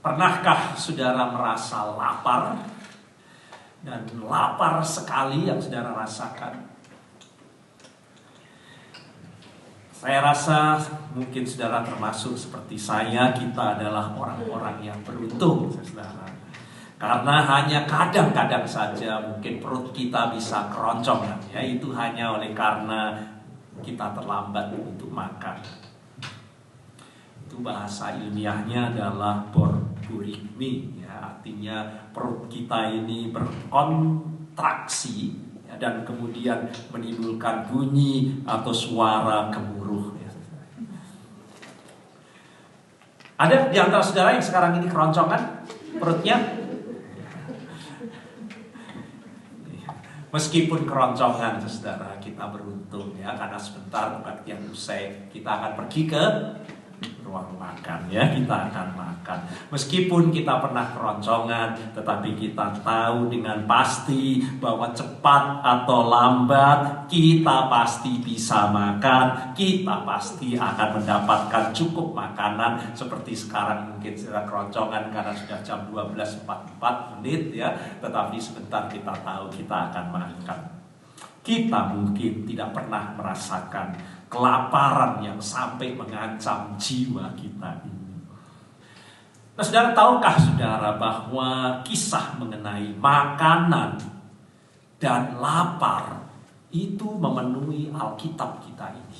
Pernahkah saudara merasa lapar? Dan lapar sekali yang saudara rasakan? Saya rasa mungkin saudara termasuk seperti saya, kita adalah orang-orang yang beruntung, saudara. Karena hanya kadang-kadang saja mungkin perut kita bisa keroncong, ya itu hanya oleh karena kita terlambat untuk makan. Itu bahasa ilmiahnya adalah borborigmi, ya, artinya perut kita ini berkontraksi ya, dan kemudian menimbulkan bunyi atau suara gemuruh. Ya. Ada di antara saudara yang sekarang ini keroncongan perutnya? Meskipun keroncongan, saudara, kita beruntung ya, karena sebentar kebaktian usai kita akan pergi ke ruang makan ya, kita akan makan. Meskipun kita pernah keroncongan, tetapi kita tahu dengan pasti bahwa cepat atau lambat kita pasti bisa makan, kita pasti akan mendapatkan cukup makanan. Seperti sekarang mungkin sudah keroncongan karena sudah jam 12.44 ya, tetapi sebentar kita tahu kita akan makan. Kita mungkin tidak pernah merasakan kelaparan yang sampai mengancam jiwa kita ini. Nah, saudara, tahukah saudara bahwa kisah mengenai makanan dan lapar itu memenuhi Alkitab kita ini?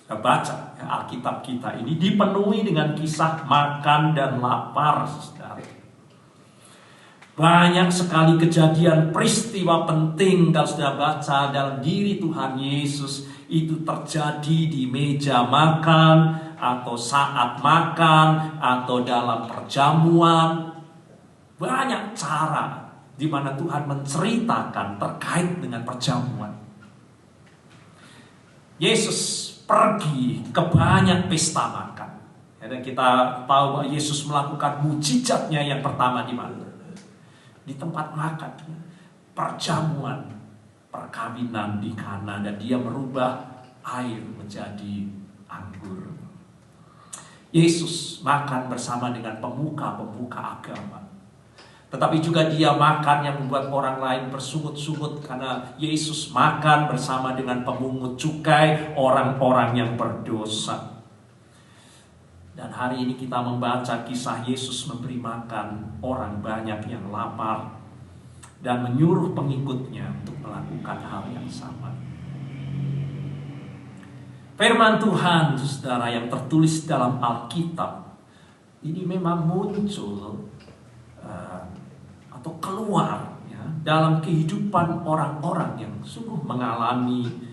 Kita baca ya, Alkitab kita ini dipenuhi dengan kisah makan dan lapar, saudara. Banyak sekali kejadian peristiwa penting kalau sudah baca dalam diri Tuhan Yesus itu terjadi di meja makan atau saat makan atau dalam perjamuan. Banyak cara di mana Tuhan menceritakan terkait dengan perjamuan. Yesus pergi ke banyak pesta makan. Dan kita tahu bahwa Yesus melakukan mujizatnya yang pertama di mana? Di tempat makan, perjamuan, perkawinan di Kana, dan dia merubah air menjadi anggur. Yesus makan bersama dengan pemuka-pemuka agama. Tetapi juga dia makan yang membuat orang lain bersungut-sungut, karena Yesus makan bersama dengan pemungut cukai, orang-orang yang berdosa. Dan hari ini kita membaca kisah Yesus memberi makan orang banyak yang lapar dan menyuruh pengikutnya untuk melakukan hal yang sama. Firman Tuhan, saudara, yang tertulis dalam Alkitab ini memang muncul atau keluar ya, dalam kehidupan orang-orang yang sungguh mengalami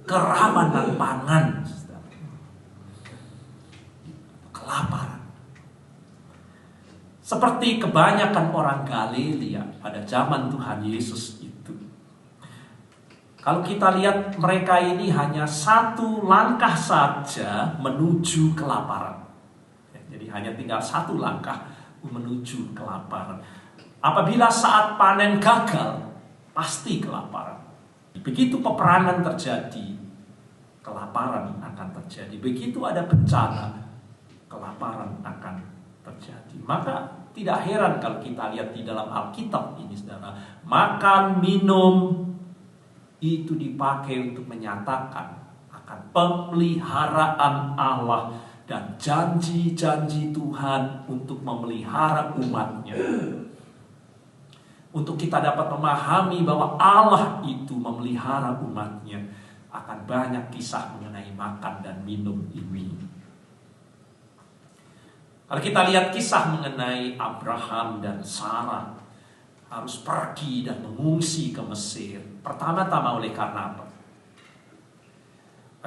keramanan pangan, kelaparan. Seperti kebanyakan orang Galilea pada zaman Tuhan Yesus itu. Kalau kita lihat, mereka ini hanya satu langkah saja menuju kelaparan. Jadi hanya tinggal satu langkah menuju kelaparan. Apabila saat panen gagal, pasti kelaparan. Begitu peperangan terjadi, kelaparan akan terjadi. Begitu ada bencana, kelaparan akan terjadi. Maka tidak heran kalau kita lihat di dalam Alkitab ini, saudara, makan, minum itu dipakai untuk menyatakan akan pemeliharaan Allah dan janji-janji Tuhan untuk memelihara umatnya. Untuk kita dapat memahami bahwa Allah itu memelihara umatnya, akan banyak kisah mengenai makan dan minum ini. Kalau kita lihat kisah mengenai Abraham dan Sarah harus pergi dan mengungsi ke Mesir, pertama-tama oleh karena apa?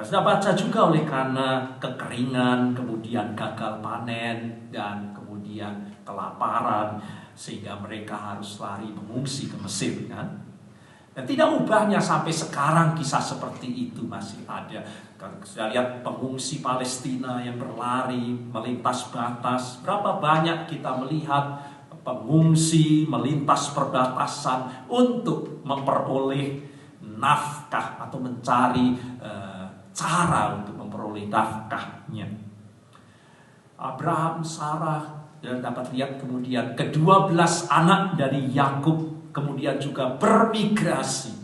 Sudah baca juga oleh karena kekeringan, kemudian gagal panen, dan kemudian kelaparan, sehingga mereka harus lari mengungsi ke Mesir, kan? Dan tidak ubahnya sampai sekarang kisah seperti itu masih ada. Kalau kita lihat pengungsi Palestina yang berlari melintas batas, berapa banyak kita melihat pengungsi melintas perbatasan untuk memperoleh nafkah atau mencari cara untuk memperoleh nafkahnya. Abraham, Sarah, dan dapat lihat kemudian ke-12 anak dari Yakub kemudian juga bermigrasi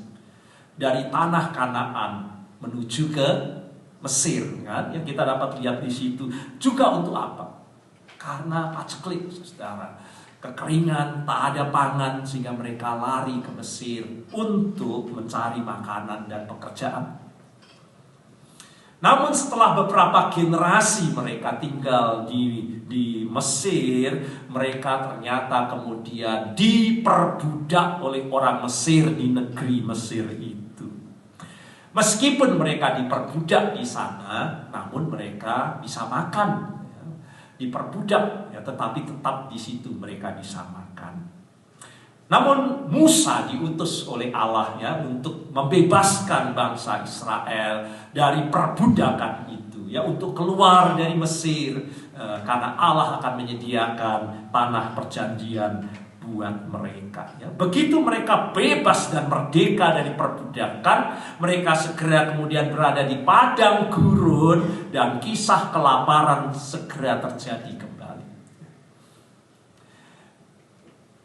dari tanah Kanaan menuju ke Mesir, kan? Yang kita dapat lihat di situ juga untuk apa? Karena paceklik, saudara, kekeringan, tak ada pangan, sehingga mereka lari ke Mesir untuk mencari makanan dan pekerjaan. Namun setelah beberapa generasi mereka tinggal di Mesir, mereka ternyata kemudian diperbudak oleh orang Mesir di negeri Mesir itu. Meskipun mereka diperbudak di sana, namun mereka bisa makan. Diperbudak, ya, tetapi tetap di situ mereka bisa makan. Namun Musa diutus oleh Allah, ya, untuk membebaskan bangsa Israel dari perbudakan itu, ya, untuk keluar dari Mesir, karena Allah akan menyediakan tanah perjanjian buat mereka, ya. Begitu mereka bebas dan merdeka dari perbudakan, mereka segera kemudian berada di padang gurun dan kisah kelaparan segera terjadi kembali.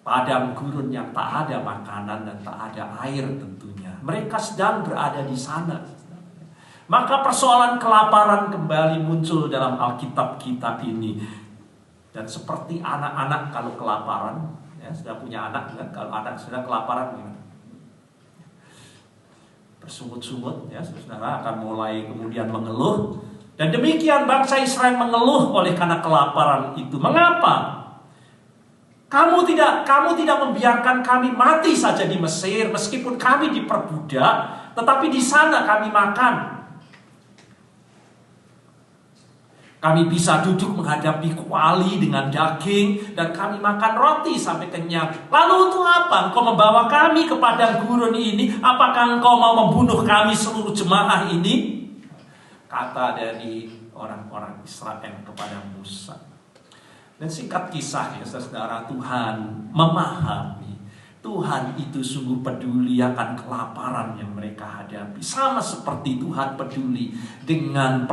Padang gurun yang tak ada makanan dan tak ada air tentunya. Mereka sedang berada di sana. Maka persoalan kelaparan kembali muncul dalam Alkitab kita ini. Dan seperti anak-anak kalau kelaparan, ya, sudah punya anak, kan? Kalau anak sudah kelaparan, gimana? Bersungut-sungut, ya, saudara akan mulai kemudian mengeluh. Dan demikian bangsa Israel mengeluh oleh karena kelaparan itu. Mengapa? Kamu tidak membiarkan kami mati saja di Mesir, meskipun kami diperbudak, tetapi di sana kami makan. Kami bisa duduk menghadapi kuali dengan daging, dan kami makan roti sampai kenyang. Lalu untuk apa engkau membawa kami ke padang gurun ini? Apakah engkau mau membunuh kami seluruh jemaah ini? Kata dari orang-orang Israel kepada Musa. Dan singkat kisah, ya saudara, Tuhan memahami. Tuhan itu sungguh peduli akan kelaparan yang mereka hadapi. Sama seperti Tuhan peduli dengan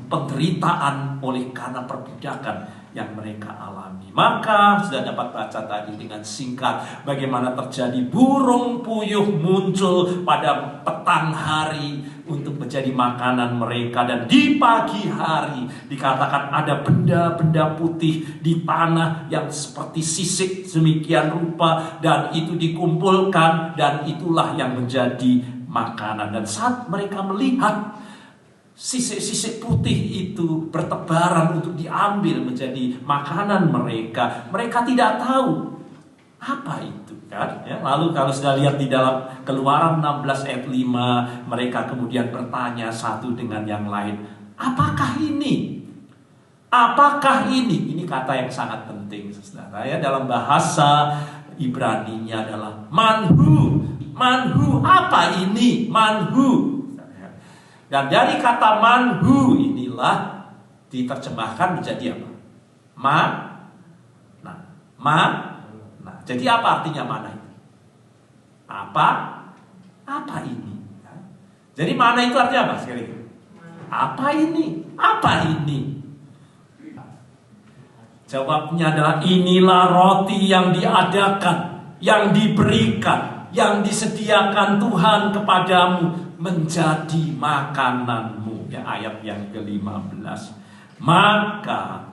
penderitaan oleh karena perbudakan yang mereka alami. Maka sudah dapat baca tadi dengan singkat bagaimana terjadi burung puyuh muncul pada petang hari untuk menjadi makanan mereka. Dan di pagi hari dikatakan ada benda-benda putih di tanah yang seperti sisik sedemikian rupa, dan itu dikumpulkan dan itulah yang menjadi makanan. Dan saat mereka melihat sisik-sisik putih itu bertebaran untuk diambil menjadi makanan mereka, mereka tidak tahu apa itu, kan? Ya, lalu kalau sudah lihat di dalam Keluaran 16 ayat 5, mereka kemudian bertanya satu dengan yang lain, apakah ini? Apakah ini? Ini kata yang sangat penting, saudara, ya. Dalam bahasa Ibraninya adalah manhu. Manhu, apa ini? Manhu. Dan dari kata manhu inilah diterjemahkan menjadi apa? Nah, jadi apa artinya mana itu? Apa ini? Jadi mana itu artinya apa sekali? Apa ini? Apa ini? Jawabnya adalah inilah roti yang diadakan, yang diberikan, yang disediakan Tuhan kepadamu menjadi makananmu. Ya, ayat yang ke-15. Maka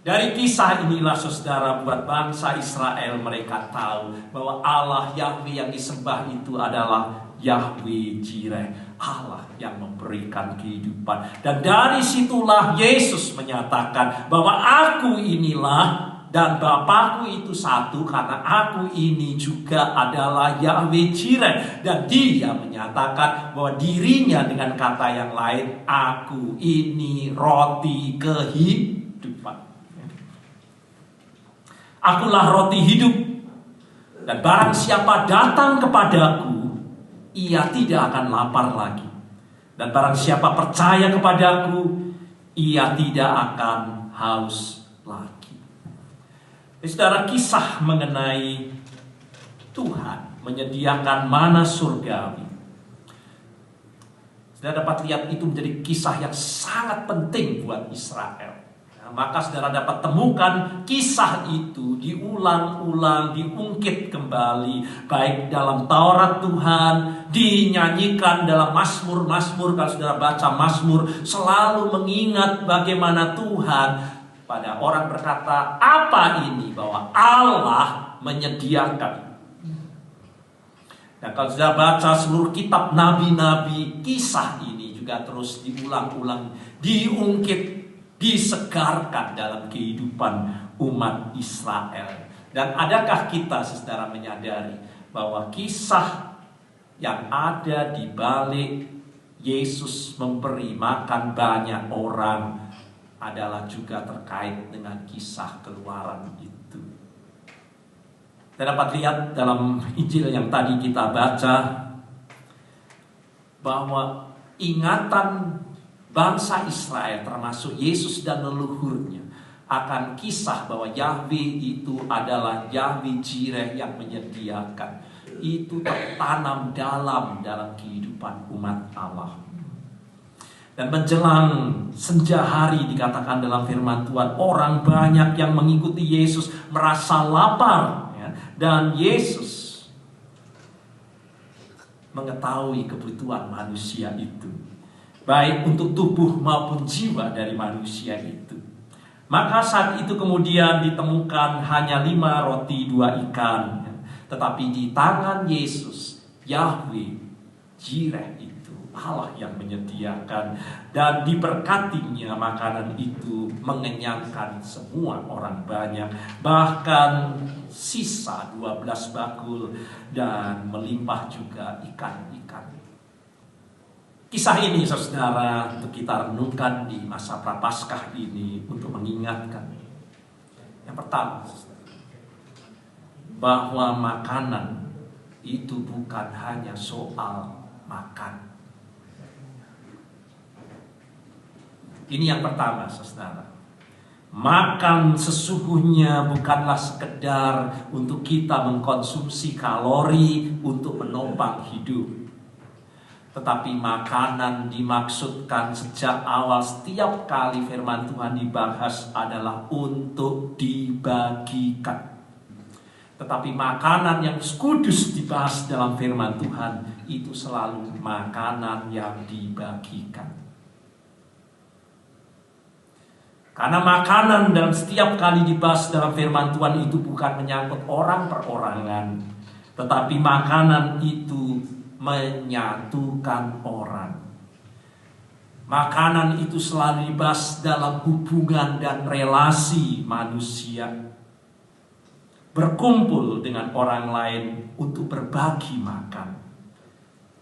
dari kisah inilah, saudara, buat bangsa Israel mereka tahu bahwa Allah Yahweh yang disembah itu adalah Yahweh Jireh, Allah yang memberikan kehidupan. Dan dari situlah Yesus menyatakan bahwa aku inilah dan Bapakku itu satu, karena aku ini juga adalah Yahweh Jireh. Dan dia menyatakan bahwa dirinya dengan kata yang lain, aku ini roti kehidupan. Akulah roti hidup. Dan barang siapa datang kepadaku, ia tidak akan lapar lagi. Dan barang siapa percaya kepadaku, ia tidak akan haus lagi. Saudara, kisah mengenai Tuhan menyediakan mana surgawi, saudara dapat lihat itu menjadi kisah yang sangat penting buat Israel. Maka saudara dapat temukan kisah itu diulang-ulang, diungkit kembali, baik dalam Taurat Tuhan, dinyanyikan dalam Mazmur-Mazmur. Kalau saudara baca Mazmur, selalu mengingat bagaimana Tuhan, pada orang berkata, apa ini? Bahwa Allah menyediakan. Nah, kalau saudara baca seluruh kitab nabi-nabi, kisah ini juga terus diulang-ulang, diungkit, disegarkan dalam kehidupan umat Israel. Dan adakah kita saudara menyadari bahwa kisah yang ada di balik Yesus memberi makan banyak orang adalah juga terkait dengan kisah Keluaran itu. Kita dapat lihat dalam Injil yang tadi kita baca bahwa ingatan bangsa Israel termasuk Yesus dan leluhurnya akan kisah bahwa Yahweh itu adalah Yahweh Jireh yang menyediakan. Itu tertanam dalam kehidupan umat Allah. Dan menjelang senja hari dikatakan dalam firman Tuhan, orang banyak yang mengikuti Yesus merasa lapar, ya, dan Yesus mengetahui kebutuhan manusia itu, baik untuk tubuh maupun jiwa dari manusia itu. Maka saat itu kemudian ditemukan hanya 5 roti 2 ikan. Tetapi di tangan Yesus, Yahweh Jireh itu Allah yang menyediakan. Dan diberkatinya makanan itu mengenyangkan semua orang banyak. Bahkan sisa 12 bakul dan melimpah juga ikan-ikan. Kisah ini saudara untuk kita renungkan di masa Prapaskah ini untuk mengingatkan. Yang pertama, bahwa makanan itu bukan hanya soal makan. Ini yang pertama saudara. Makan sesungguhnya bukanlah sekedar untuk kita mengkonsumsi kalori untuk menopang hidup. Tetapi makanan dimaksudkan sejak awal setiap kali firman Tuhan dibahas adalah untuk dibagikan. Tetapi makanan yang kudus dibahas dalam firman Tuhan itu selalu makanan yang dibagikan. Karena makanan dalam setiap kali dibahas dalam firman Tuhan itu bukan menyangkut orang perorangan, tetapi makanan itu menyatukan orang. Makanan itu selalu dibahas dalam hubungan dan relasi manusia. Berkumpul dengan orang lain untuk berbagi makan.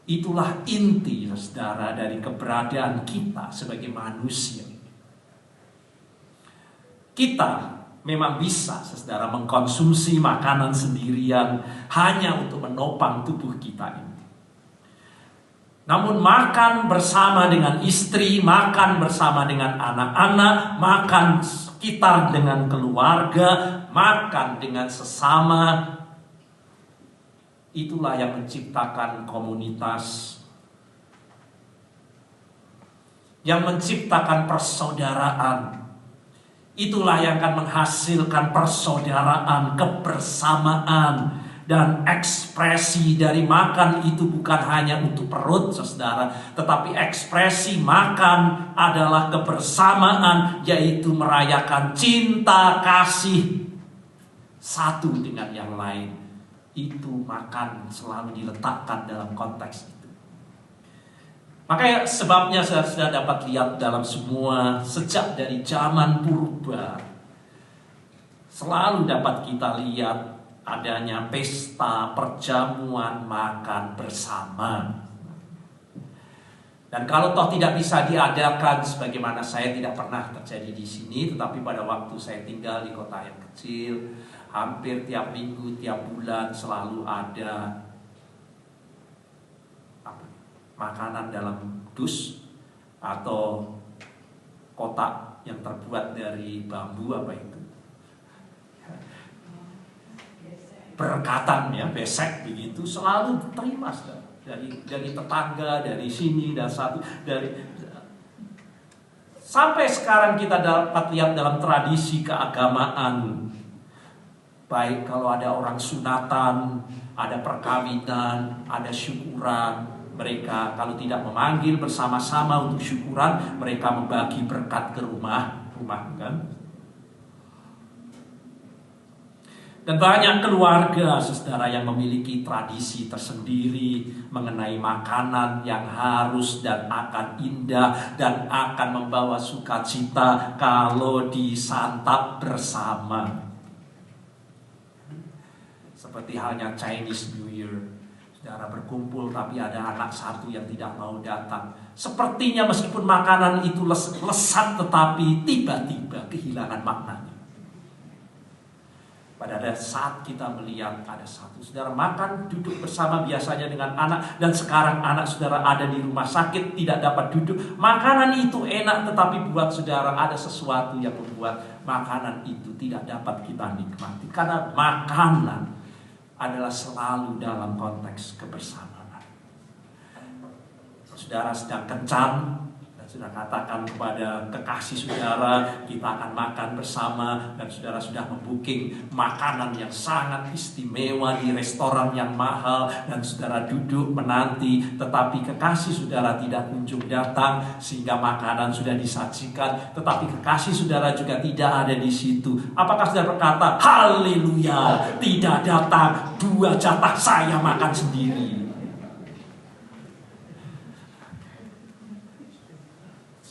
Itulah inti, saudara, dari keberadaan kita sebagai manusia. Kita memang bisa, saudara, mengkonsumsi makanan sendirian hanya untuk menopang tubuh kita ini. Namun makan bersama dengan istri, makan bersama dengan anak-anak, makan sekitar dengan keluarga, makan dengan sesama, itulah yang menciptakan komunitas, yang menciptakan persaudaraan. Itulah yang akan menghasilkan persaudaraan, kebersamaan. Dan ekspresi dari makan itu bukan hanya untuk perut, saudara, tetapi ekspresi makan adalah kebersamaan, yaitu merayakan cinta kasih satu dengan yang lain. Itu makan selalu diletakkan dalam konteks itu. Makanya sebabnya saya dapat lihat dalam semua, sejak dari zaman purba, selalu dapat kita lihat adanya pesta, perjamuan, makan bersama. Dan kalau toh tidak bisa diadakan, sebagaimana saya tidak pernah terjadi di sini, tetapi pada waktu saya tinggal di kota yang kecil, hampir tiap minggu, tiap bulan selalu ada makanan dalam dus atau kotak yang terbuat dari bambu, apa itu? Berkatan, ya, besek begitu, selalu diterima dari tetangga, dari sini dan satu dari Sampai sekarang kita dapat lihat dalam tradisi keagamaan. Baik kalau ada orang sunatan, ada perkawinan, ada syukuran. Mereka kalau tidak memanggil bersama-sama untuk syukuran, mereka membagi berkat ke rumah kan. Dan banyak keluarga, saudara, yang memiliki tradisi tersendiri mengenai makanan yang harus dan akan indah dan akan membawa sukacita kalau disantap bersama. Seperti halnya Chinese New Year. Saudara berkumpul tapi ada anak satu yang tidak mau datang. Sepertinya meskipun makanan itu lesat tetapi tiba-tiba kehilangan maknanya. Pada saat kita melihat ada satu saudara makan duduk bersama biasanya dengan anak, dan sekarang anak saudara ada di rumah sakit tidak dapat duduk. Makanan itu enak tetapi buat saudara ada sesuatu yang membuat makanan itu tidak dapat kita nikmati. Karena makanan adalah selalu dalam konteks kebersamaan. Saudara sedang kencan dan sudah katakan kepada kekasih saudara, kita akan makan bersama, dan saudara sudah membooking makanan yang sangat istimewa di restoran yang mahal, dan saudara duduk menanti, tetapi kekasih saudara tidak kunjung datang sehingga makanan sudah disajikan, tetapi kekasih saudara juga tidak ada di situ. Apakah saudara berkata, haleluya, tidak datang, 2 jatah saya makan sendiri?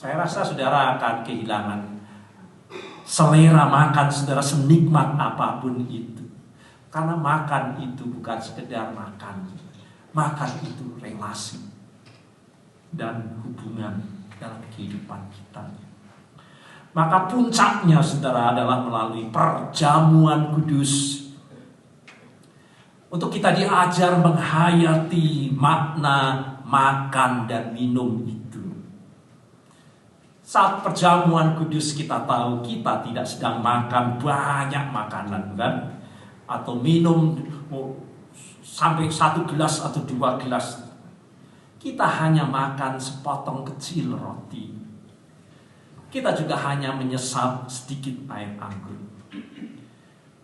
Saya rasa saudara akan kehilangan selera makan saudara senikmat apapun itu. Karena makan itu bukan sekedar makan. Makan itu relasi dan hubungan dalam kehidupan kita. Maka puncaknya saudara adalah melalui perjamuan kudus. Untuk kita diajar menghayati makna makan dan minum itu. Saat perjamuan kudus kita tahu kita tidak sedang makan banyak makanan kan, atau minum sampai 1 gelas atau 2 gelas. Kita hanya makan sepotong kecil roti. Kita juga hanya menyesap sedikit air anggur.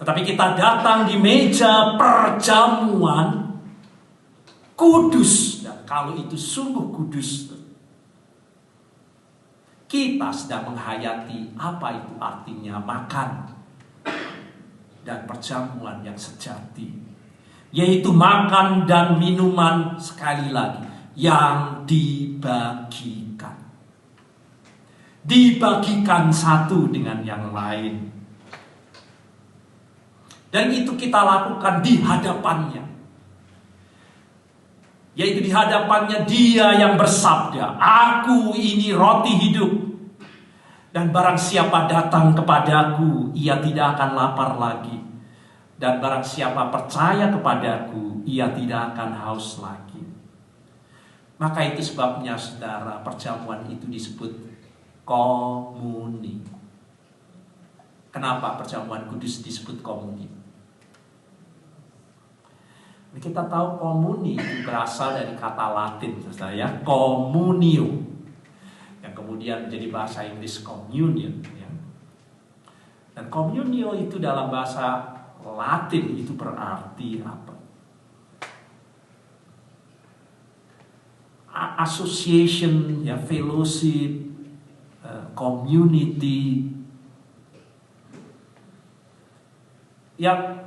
Tetapi kita datang di meja perjamuan kudus, dan kalau itu sungguh kudus, kita sedang menghayati apa itu artinya makan dan perjamuan yang sejati, yaitu makan dan minuman, sekali lagi, yang dibagikan satu dengan yang lain, dan itu kita lakukan di hadapannya, yaitu di hadapannya Dia yang bersabda, aku ini roti hidup, dan barang siapa datang kepadaku, ia tidak akan lapar lagi, dan barang siapa percaya kepadaku, ia tidak akan haus lagi. Maka itu sebabnya saudara, perjamuan itu disebut komuni. Kenapa perjamuan kudus disebut komuni? Kita tahu komuni itu berasal dari kata Latin, saudara, ya, communio, yang kemudian menjadi bahasa Inggris communion, ya. Dan communio itu dalam bahasa Latin itu berarti apa? Association, ya, fellowship, community, yang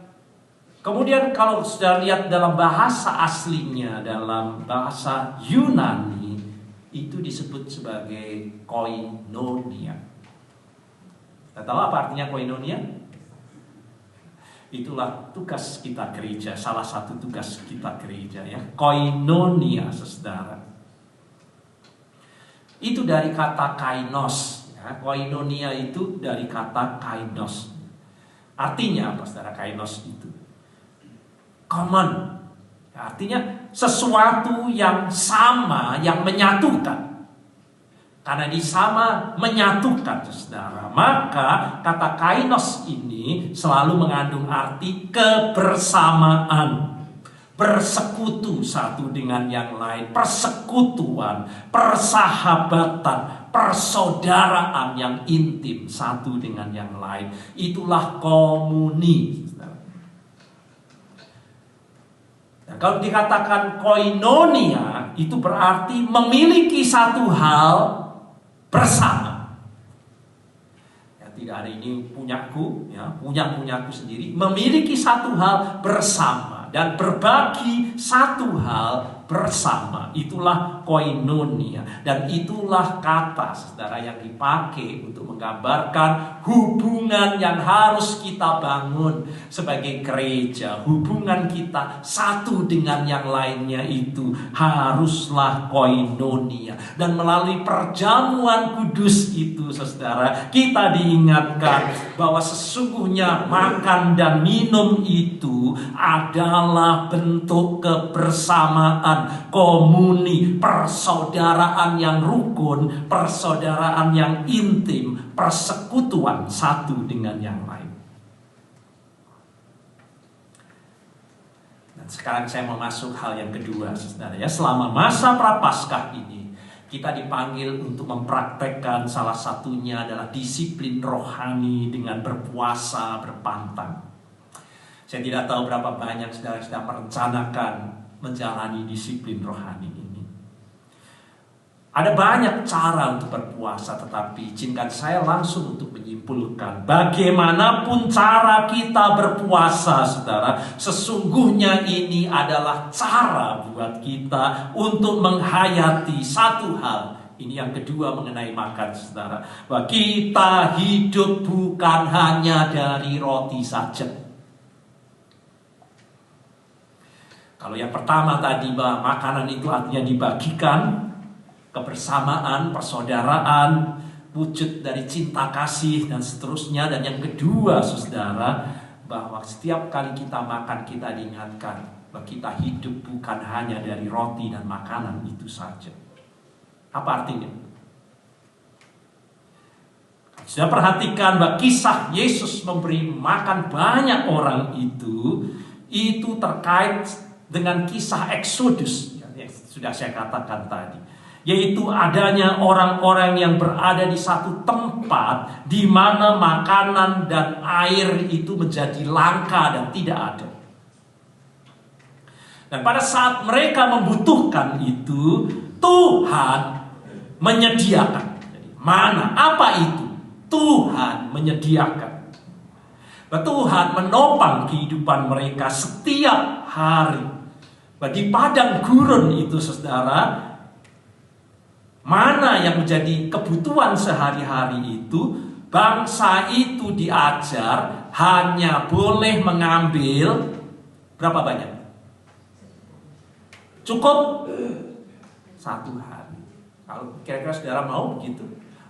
kemudian kalau sudah lihat dalam bahasa aslinya, dalam bahasa Yunani, itu disebut sebagai koinonia. Kita tahu apa artinya koinonia? Itulah tugas kita gereja, salah satu tugas kita gereja, ya. Koinonia, saudara. Itu dari kata kainos, ya. Koinonia itu dari kata kainos. Artinya apa, saudara, kainos itu? Common, artinya sesuatu yang sama, yang menyatukan. Karena di sama menyatukan, saudara. Maka kata kainos ini selalu mengandung arti kebersamaan, bersekutu satu dengan yang lain, persekutuan, persahabatan, persaudaraan yang intim satu dengan yang lain. Itulah komuni. Nah, kalau dikatakan koinonia, itu berarti memiliki satu hal bersama. Ya, tidak ada ini punyaku, ya, punyaku sendiri. Memiliki satu hal bersama dan berbagi satu hal bersama. Itulah koinonia. Dan itulah kata, saudara, yang dipakai untuk menggambarkan hubungan yang harus kita bangun sebagai gereja. Hubungan kita satu dengan yang lainnya itu haruslah koinonia. Dan melalui perjamuan kudus itu, saudara, kita diingatkan bahwa sesungguhnya makan dan minum itu adalah bentuk kebersamaan, komuni, persaudaraan yang rukun, persaudaraan yang intim, persekutuan satu dengan yang lain. Dan sekarang saya mau masuk hal yang kedua, saudara, ya. Selama masa Prapaskah ini, kita dipanggil untuk mempraktekkan salah satunya adalah disiplin rohani dengan berpuasa, berpantang. Saya tidak tahu berapa banyak saudara sedang merencanakan menjalani disiplin rohani ini. Ada banyak cara untuk berpuasa, tetapi izinkan saya langsung untuk menyimpulkan, bagaimanapun cara kita berpuasa, saudara, sesungguhnya ini adalah cara buat kita untuk menghayati satu hal. Ini yang kedua mengenai makan, saudara, bahwa kita hidup bukan hanya dari roti saja. Kalau yang pertama tadi, bahwa makanan itu artinya dibagikan, kebersamaan, persaudaraan, wujud dari cinta kasih dan seterusnya. Dan yang kedua, saudara, bahwa setiap kali kita makan kita diingatkan bahwa kita hidup bukan hanya dari roti dan makanan itu saja. Apa artinya? Sudah perhatikan bahwa kisah Yesus memberi makan banyak orang itu terkait dengan kisah Exodus yang sudah saya katakan tadi, yaitu adanya orang-orang yang berada di satu tempat di mana makanan dan air itu menjadi langka dan tidak ada. Dan pada saat mereka membutuhkan itu, Tuhan menyediakan. Jadi, mana? Apa itu? Tuhan menyediakan. Tuhan menopang kehidupan mereka setiap hari. Di padang gurun itu, saudara, mana yang menjadi kebutuhan sehari-hari itu, bangsa itu diajar hanya boleh mengambil berapa banyak? Cukup satu hari. Kalau kira-kira saudara mau begitu,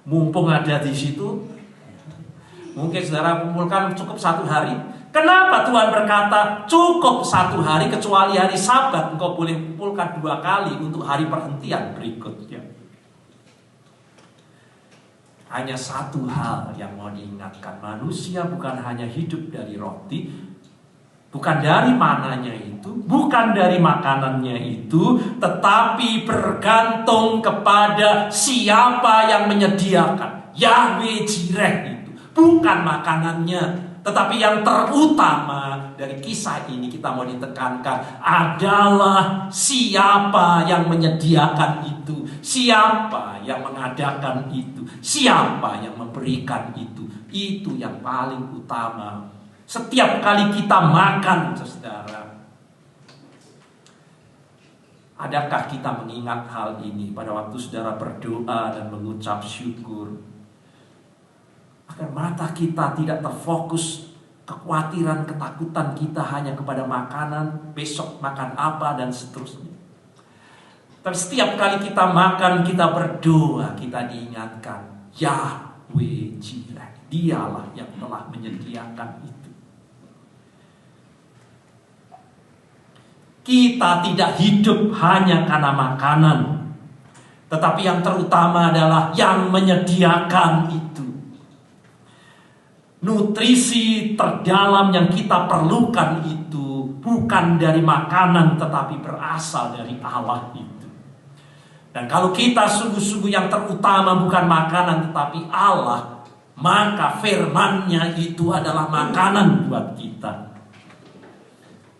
mumpung ada di situ, mungkin saudara kumpulkan cukup satu hari. Kenapa Tuhan berkata cukup satu hari, kecuali hari Sabat engkau boleh kumpulkan 2 kali untuk hari perhentian berikutnya? Hanya satu hal yang mau diingatkan, manusia bukan hanya hidup dari roti, bukan dari mananya itu, bukan dari makanannya itu, tetapi bergantung kepada siapa yang menyediakan. Yahweh Jireh itu bukan makanannya, tetapi yang terutama dari kisah ini kita mau ditekankan adalah siapa yang menyediakan itu, siapa yang mengadakan itu, siapa yang memberikan itu. Itu yang paling utama. Setiap kali kita makan, saudara, adakah kita mengingat hal ini pada waktu saudara berdoa dan mengucap syukur? Agar mata kita tidak terfokus, kekhawatiran, ketakutan kita hanya kepada makanan, besok makan apa dan seterusnya. Tapi setiap kali kita makan, kita berdoa, kita diingatkan Yahweh Jireh, dialah yang telah menyediakan itu. Kita tidak hidup hanya karena makanan, tetapi yang terutama adalah yang menyediakan itu. Nutrisi terdalam yang kita perlukan itu bukan dari makanan, tetapi berasal dari Allah itu. Dan kalau kita sungguh-sungguh yang terutama bukan makanan tetapi Allah, maka firman-Nya itu adalah makanan buat kita.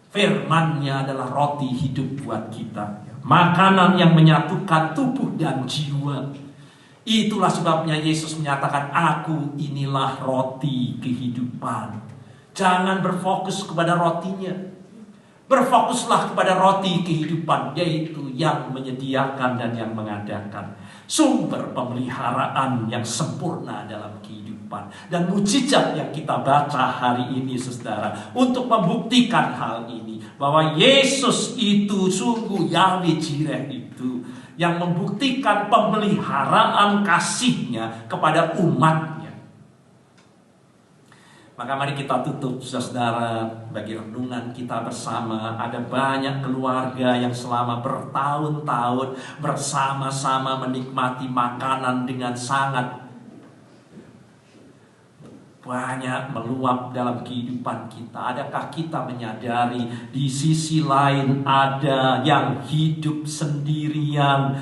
Firman-Nya adalah roti hidup buat kita. Makanan yang menyatukan tubuh dan jiwa. Itulah sebabnya Yesus menyatakan, aku inilah roti kehidupan. Jangan berfokus kepada rotinya. Berfokuslah kepada roti kehidupan, yaitu yang menyediakan dan yang mengadakan. Sumber pemeliharaan yang sempurna dalam kehidupan. Dan mujizat yang kita baca hari ini, saudara, untuk membuktikan hal ini. Bahwa Yesus itu sungguh Yahweh Jireh itu, yang membuktikan pemeliharaan kasih-Nya kepada umat. Maka mari kita tutup, saudara, bagi renungan kita bersama. Ada banyak keluarga yang selama bertahun-tahun bersama-sama menikmati makanan dengan sangat banyak meluap dalam kehidupan kita. Adakah kita menyadari di sisi lain ada yang hidup sendirian?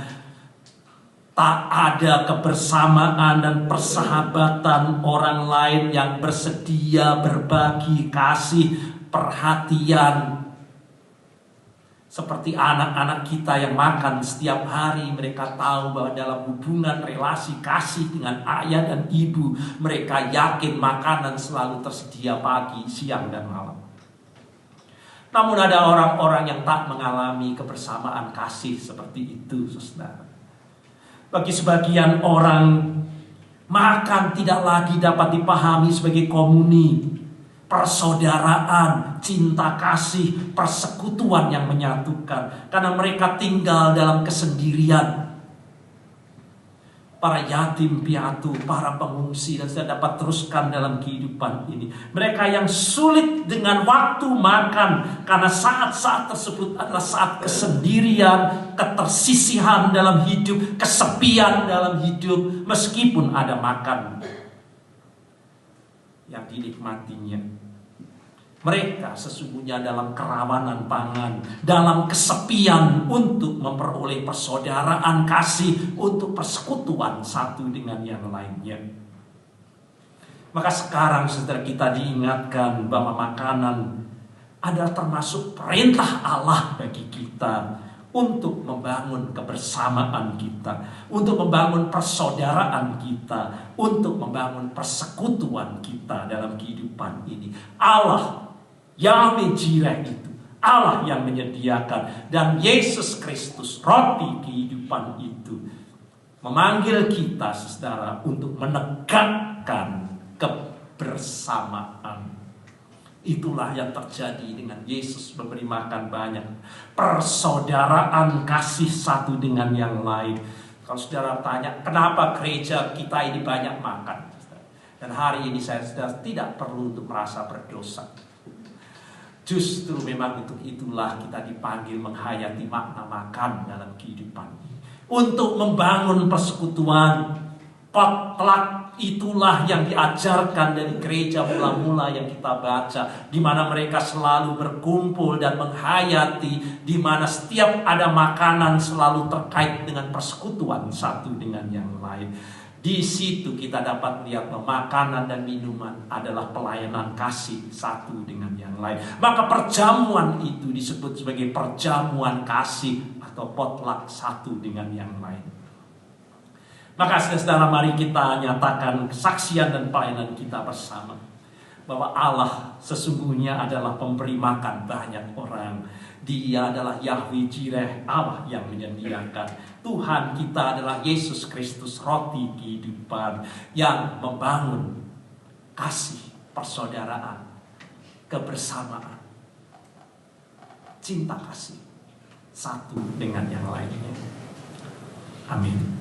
Tak ada kebersamaan dan persahabatan orang lain yang bersedia berbagi kasih, perhatian. Seperti anak-anak kita yang makan setiap hari, mereka tahu bahwa dalam hubungan relasi kasih dengan ayah dan ibu, mereka yakin makanan selalu tersedia pagi, siang, dan malam. Namun ada orang-orang yang tak mengalami kebersamaan kasih seperti itu, saudara. Bagi sebagian orang, makan tidak lagi dapat dipahami sebagai komuni, persaudaraan, cinta kasih, persekutuan yang menyatukan. Karena mereka tinggal dalam kesendirian. Para yatim piatu, para pengungsi, dan saya dapat teruskan dalam kehidupan ini. Mereka yang sulit dengan waktu makan, karena saat-saat tersebut adalah saat kesendirian, ketersisihan dalam hidup, kesepian dalam hidup, meskipun ada makan yang dinikmatinya. Mereka sesungguhnya dalam kerawanan pangan, dalam kesepian untuk memperoleh persaudaraan kasih, untuk persekutuan satu dengan yang lainnya. Maka sekarang saudara, kita diingatkan bahwa makanan adalah termasuk perintah Allah bagi kita untuk membangun kebersamaan kita, untuk membangun persaudaraan kita, untuk membangun persekutuan kita dalam kehidupan ini. Allah Yahweh Jireh itu Allah yang menyediakan, dan Yesus Kristus roti kehidupan itu memanggil kita, saudara, untuk menegakkan kebersamaan. Itulah yang terjadi dengan Yesus memberi makan banyak. Persaudaraan kasih satu dengan yang lain. Kalau saudara tanya, kenapa gereja kita ini banyak makan? Dan hari ini saya sudah tidak perlu untuk merasa berdosa. Justru memang untuk itulah kita dipanggil menghayati makna makan dalam kehidupan ini. Untuk membangun persekutuan, potluck itulah yang diajarkan dari gereja mula-mula yang kita baca, di mana mereka selalu berkumpul dan menghayati, di mana setiap ada makanan selalu terkait dengan persekutuan satu dengan yang lain. Di situ kita dapat lihat bahwa makanan dan minuman adalah pelayanan kasih satu dengan yang lain. Maka perjamuan itu disebut sebagai perjamuan kasih atau potluck satu dengan yang lain. Maka saudara, mari kita nyatakan kesaksian dan pelayanan kita bersama bahwa Allah sesungguhnya adalah pemberi makan banyak orang. Dia adalah Yahweh Jireh, Allah yang menyediakan. Tuhan kita adalah Yesus Kristus, roti kehidupan, yang membangun kasih, persaudaraan, kebersamaan, cinta kasih satu dengan yang lainnya. Amin.